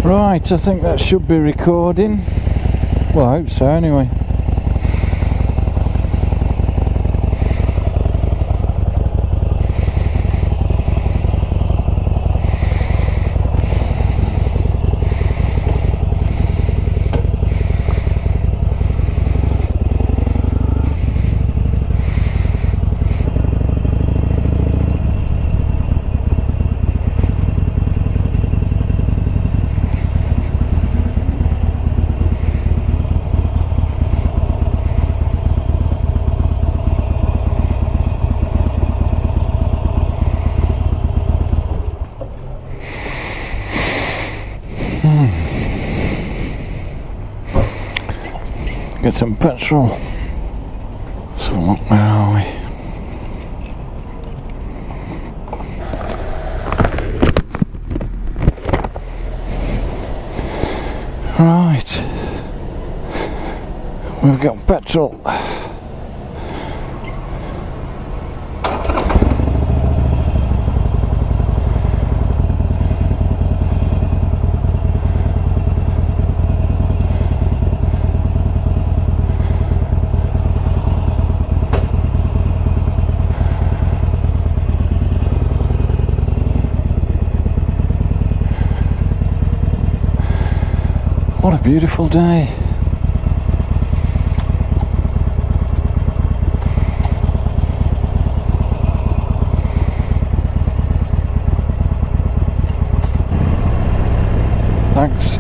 Right, I think that should be recording. Well, I hope so anyway. Get some petrol. So look, where are we? Right, we've got petrol. What a beautiful day. Thanks.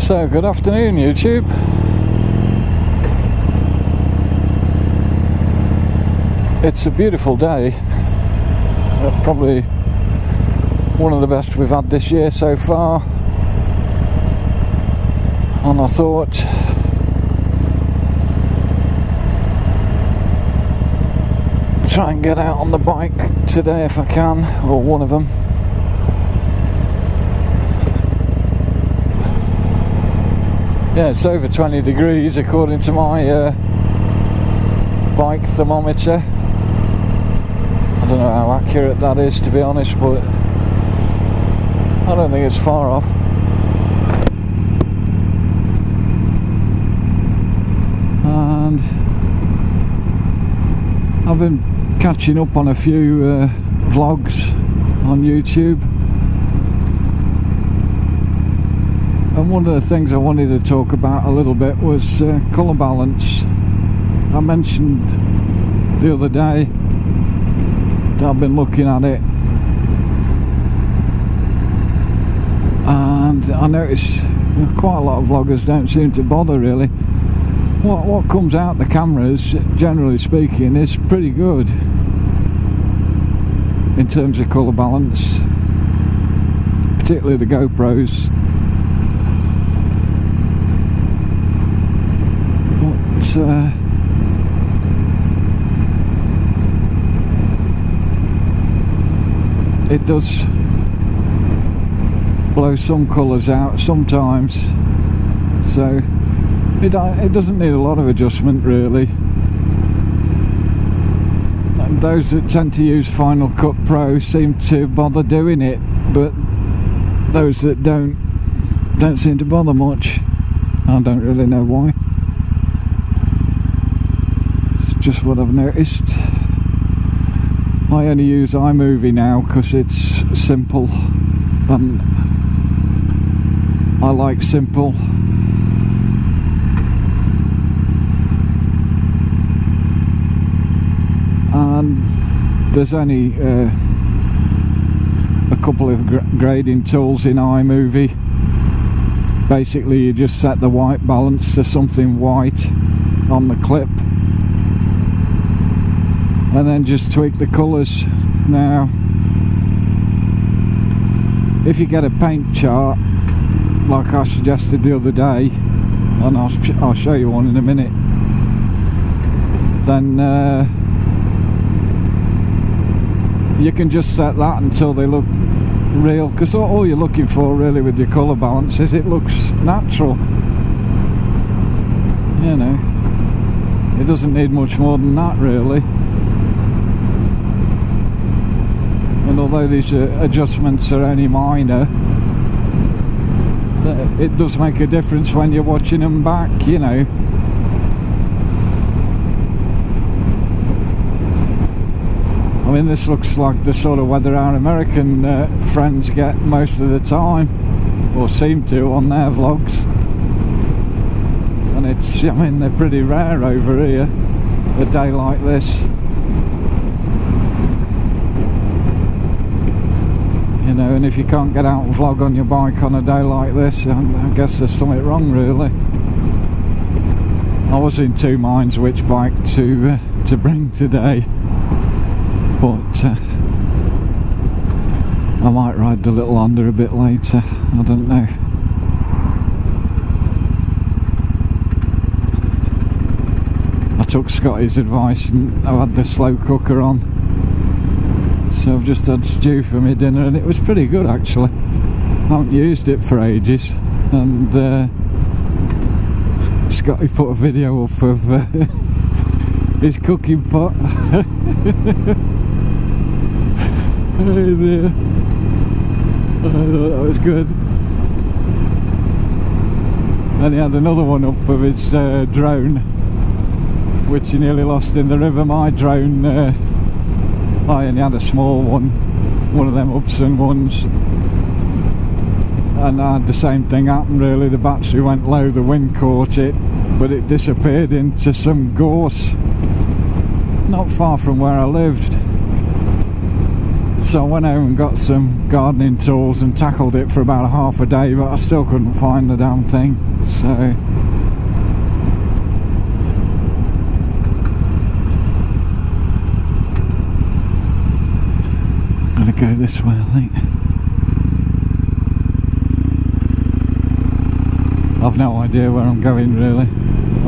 So, good afternoon, YouTube. It's a beautiful day, probably one of the best we've had this year so far, and I thought try and get out on the bike today if I can, or one of them. Yeah, it's over 20 degrees according to my bike thermometer. I don't know how accurate that is, to be honest, but I don't think it's far off. And I've been catching up on a few vlogs on YouTube, and one of the things I wanted to talk about a little bit was colour balance. I mentioned the other day that I've been looking at it, and I notice quite a lot of vloggers don't seem to bother really. What comes out the cameras, generally speaking, is pretty good in terms of colour balance, particularly the GoPros. But it does blow some colours out sometimes, so it doesn't need a lot of adjustment really. And those that tend to use Final Cut Pro seem to bother doing it, but those that don't seem to bother much. I don't really know why. It's just what I've noticed. I only use iMovie now because it's simple, and I like simple. And there's only a couple of grading tools in iMovie. Basically, you just set the white balance to something white on the clip, and then just tweak the colours. Now, if you get a paint chart like I suggested the other day, and I'll show you one in a minute, then you can just set that until they look real, because all you're looking for really with your colour balance is it looks natural. you know, it doesn't need much more than that really. And although these adjustments are only minor, it does make a difference when you're watching them back, you know. I mean, this looks like the sort of weather our American friends get most of the time, or seem to on their vlogs. And it's, I mean, they're pretty rare over here, a day like this. You know, and if you can't get out and vlog on your bike on a day like this, I guess there's something wrong really. I was in two minds which bike to bring today, but I might ride the little Honda a bit later, I don't know. I took Scotty's advice and I had the slow cooker on. So I've just had stew for my dinner and it was pretty good actually. I haven't used it for ages, and Scotty put a video up of his cooking pot. Oh dear. I thought that was good. Then he had another one up of his drone, which he nearly lost in the river. My drone, I only had a small one of them Upson ones, and I had the same thing happen really. The battery went low, the wind caught it, but it disappeared into some gorse not far from where I lived. So I went home and got some gardening tools and tackled it for about half a day, but I still couldn't find the damn thing. So I'm gonna go this way, I think. I've no idea where I'm going really.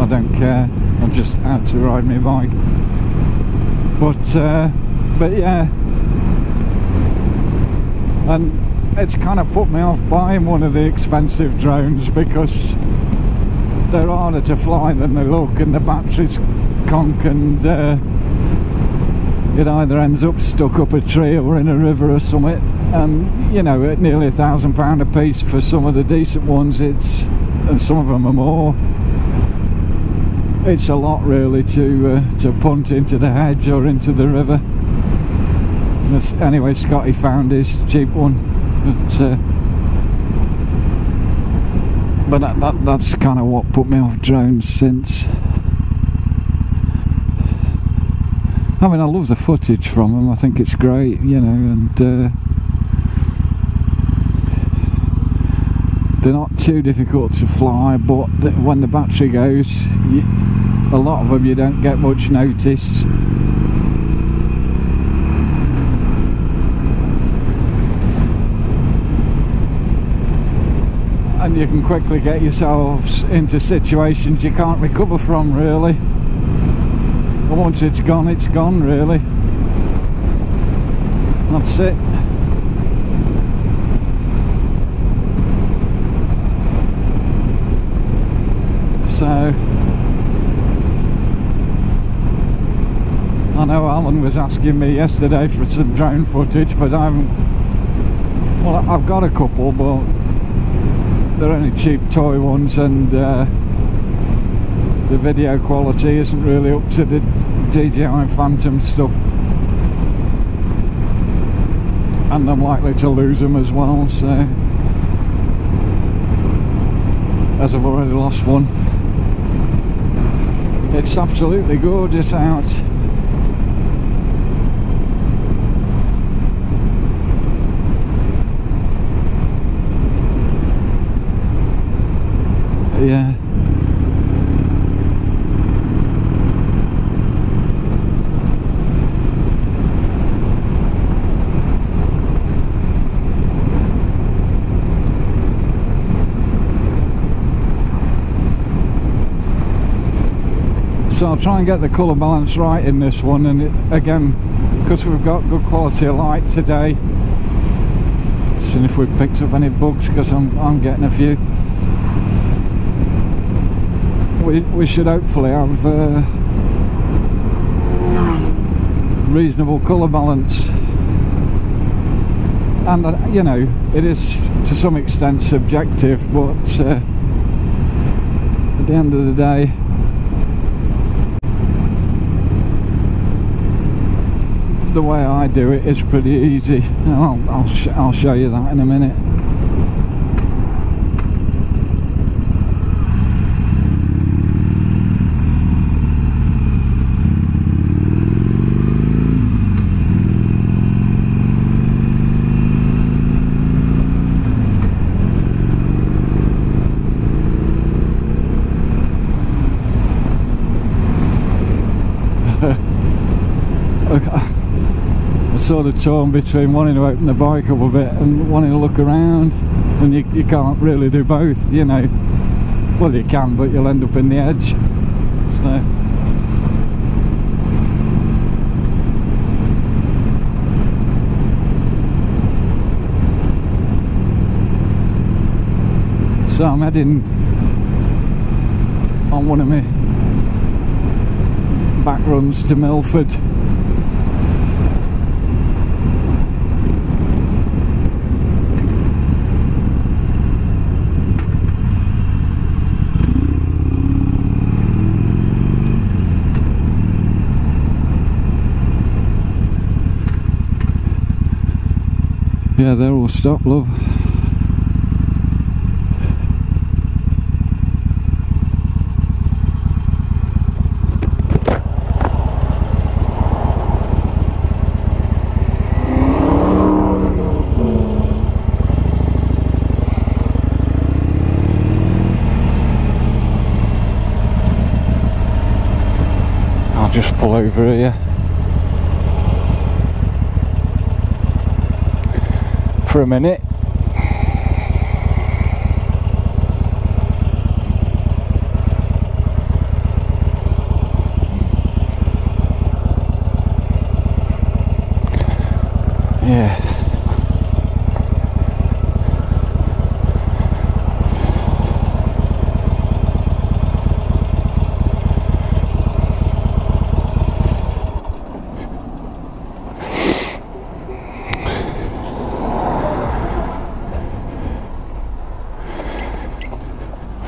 I don't care. I'm just out to ride my bike. But yeah. And it's kind of put me off buying one of the expensive drones because they're harder to fly than they look, and the battery's conk, and it either ends up stuck up a tree or in a river or something. And you know, at nearly £1,000 a piece for some of the decent ones, and some of them are more. It's a lot really to punt into the hedge or into the river. Anyway, Scotty found his cheap one, but that's kind of what put me off drones since. I mean, I love the footage from them. I think it's great, you know, and they're not too difficult to fly. But when the battery goes, a lot of them you don't get much notice. And you can quickly get yourselves into situations you can't recover from really. And once it's gone really. That's it. So I know Alan was asking me yesterday for some drone footage, but I haven't. Well, I've got a couple, but they're only cheap toy ones, and the video quality isn't really up to the DJI Phantom stuff, and I'm likely to lose them as well, so as I've already lost one. It's absolutely gorgeous out. Yeah. So I'll try and get the colour balance right in this one, and again, because we've got good quality of light today, seeing if we've picked up any bugs, because I'm getting a few. we should hopefully have reasonable colour balance. And you know, it is to some extent subjective, but at the end of the day, the way I do it is pretty easy. I'll show you that in a minute. Sort of torn between wanting to open the bike up a bit and wanting to look around, and you can't really do both, you know. Well, you can, but you'll end up in the edge. So I'm heading on one of my back runs to Milford. Yeah, they're all stopped, love. I'll just pull over here for a minute. Yeah.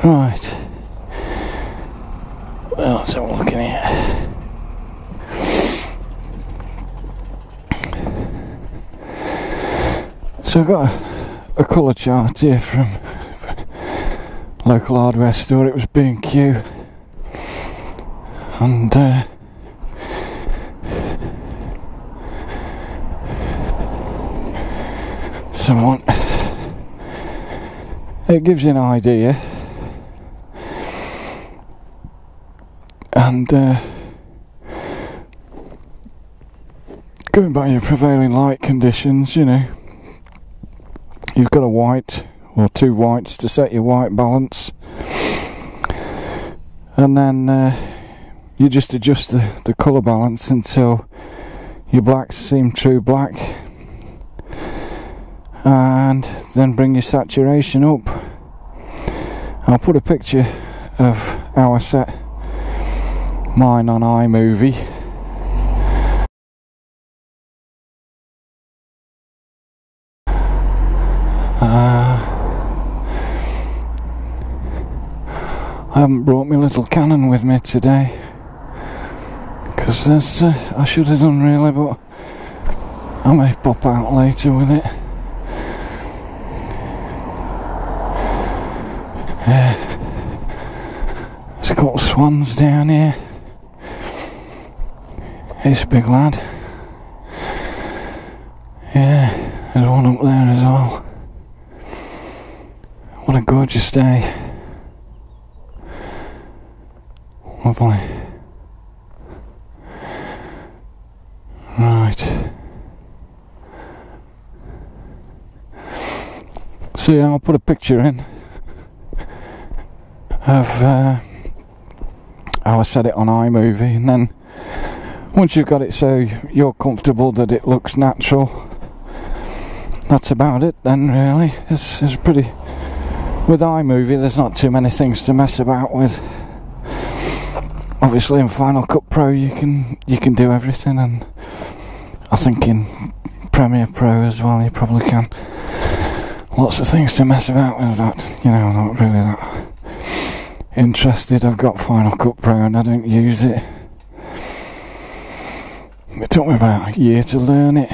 Right, well, let's have a look in here. So I've got a colour chart here from local hardware store. It was B&Q, and someone, it gives you an idea. And going by your prevailing light conditions, you know, you've got a white or two whites to set your white balance, and then you just adjust the colour balance until your blacks seem true black, and then bring your saturation up. I'll put a picture of how I set mine on iMovie. I haven't brought my little Canon with me today because I should have done really, but I may pop out later with it. There's a couple of swans down here. He's a big lad. Yeah, there's one up there as well. What a gorgeous day. Lovely. Right. So yeah, I'll put a picture in of how I set it on iMovie, and then once you've got it so you're comfortable that it looks natural, that's about it then, really. It's pretty, with iMovie there's not too many things to mess about with. obviously in Final Cut Pro you can do everything, and I think in Premiere Pro as well you probably can. Lots of things to mess about with that, you know. I'm not really that interested. I've got Final Cut Pro and I don't use it. It took me about a year to learn it.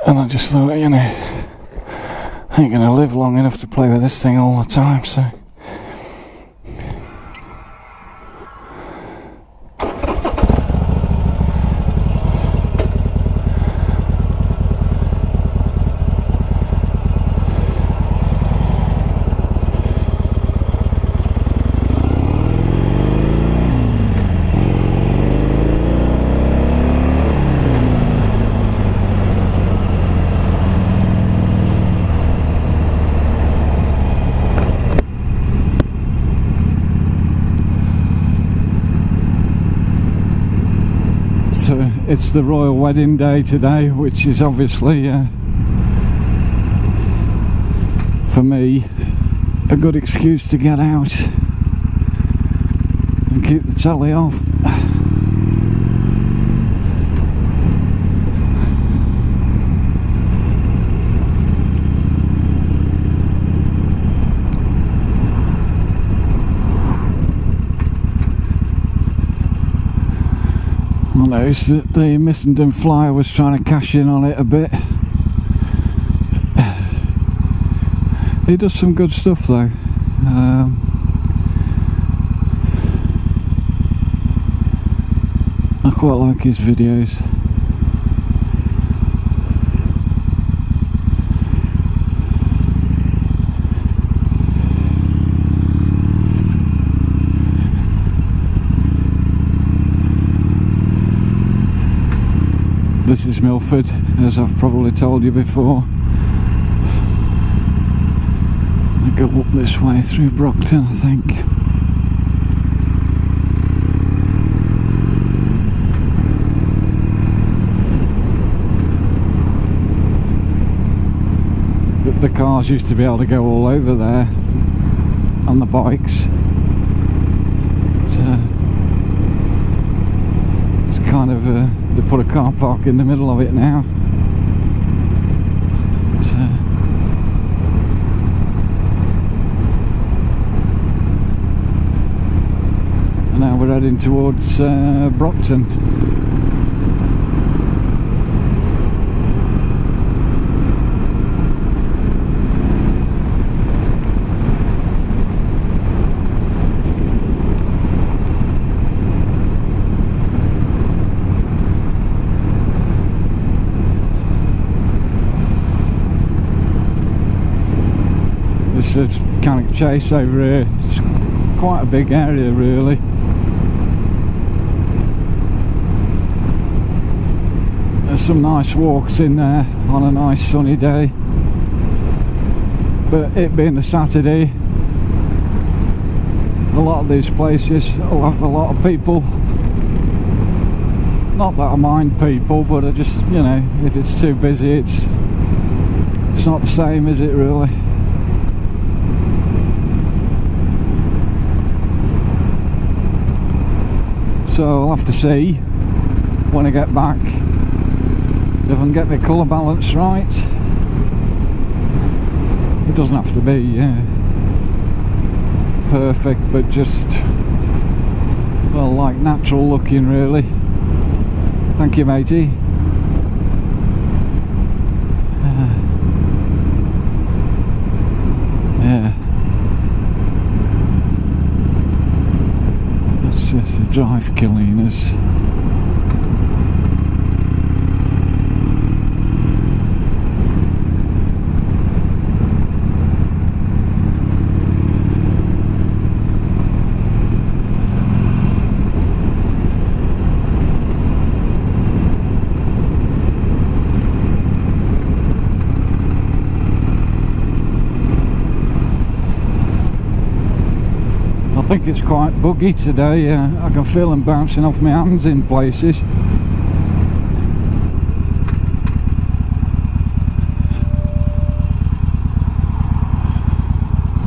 And I just thought, you know, I ain't gonna live long enough to play with this thing all the time, so. It's the royal wedding day today, which is obviously for me a good excuse to get out and keep the telly off. I noticed that the Missenden Flyer was trying to cash in on it a bit. He does some good stuff though. I quite like his videos. This is Milford, as I've probably told you before. I go up this way through Brockton, I think. But the cars used to be able to go all over there on the bikes. It's kind of they put a car park in the middle of it now. And now we're heading towards Brockton. It's a kind of chase over here. It's quite a big area really. There's some nice walks in there on a nice sunny day, but it being a Saturday, a lot of these places will have a lot of people. Not that I mind people, but I just, you know, if it's too busy, it's not the same, is it really? So I'll have to see when I get back if I can get my colour balance right. It doesn't have to be perfect, but just, well, like natural looking really. Thank you, matey. Yeah. That's just the drive killing us. I think it's quite buggy today. I can feel them bouncing off my hands in places. Is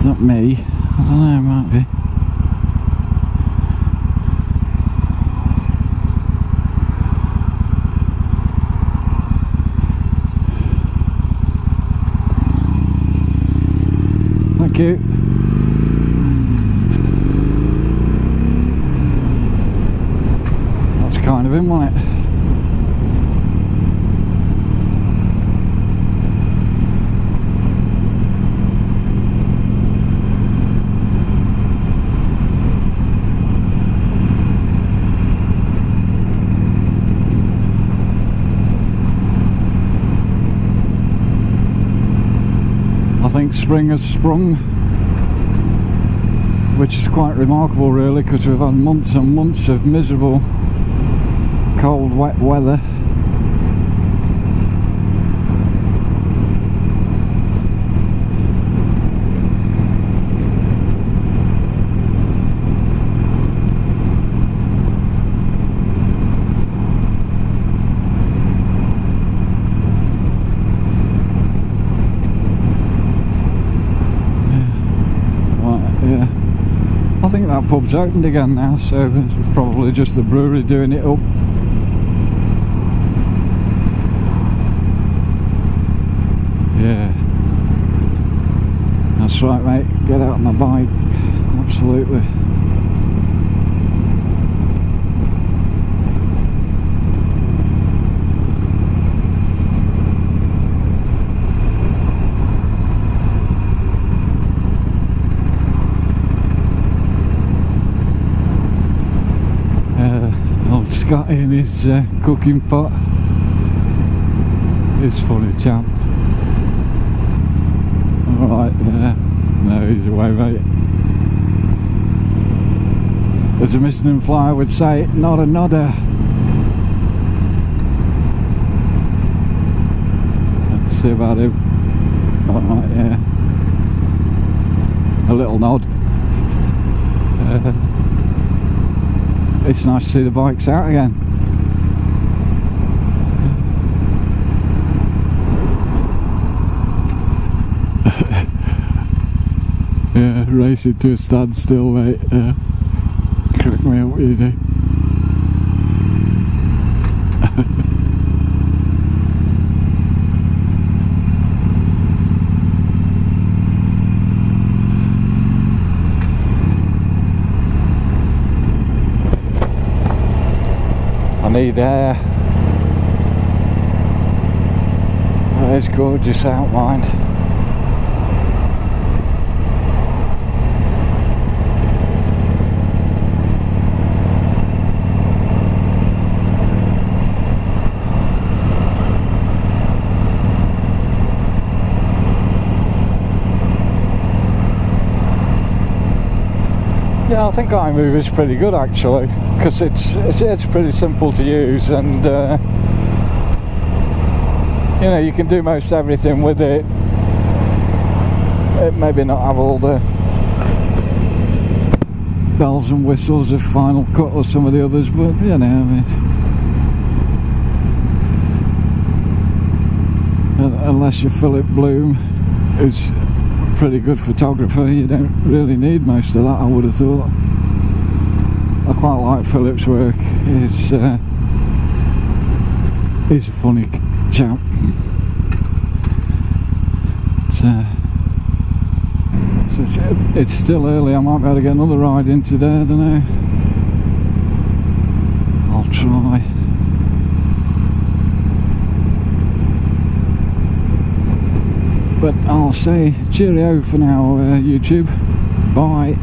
that me? I don't know, it might be. cute. That's kind of him, wasn't it? I think spring has sprung, which is quite remarkable really, because we've had months and months of miserable cold wet weather. I think that pub's opened again now, so it's probably just the brewery doing it up. Yeah, that's right mate, get out on the bike, absolutely. Old Scotty in his cooking pot. He's a funny chap. Alright, yeah. No, he's away, mate. As a Michelin flyer would say, not a nodder. Let's see about him. Alright, yeah. A little nod. It's nice to see the bikes out again. Yeah, racing to a standstill, mate. Crack me up, what you do. I need air. Oh, it's gorgeous out, mind. Yeah, I think iMovie is pretty good actually, because it's pretty simple to use, and you know, you can do most everything with it. It maybe not have all the bells and whistles of Final Cut or some of the others, but you know, unless you're Philip Bloom, who's pretty good photographer, you don't really need most of that, I would have thought. I quite like Philip's work. He's a funny chap. It's still early, I might be able to get another ride in today, I don't know. I'll try. But I'll say cheerio for now, YouTube. Bye.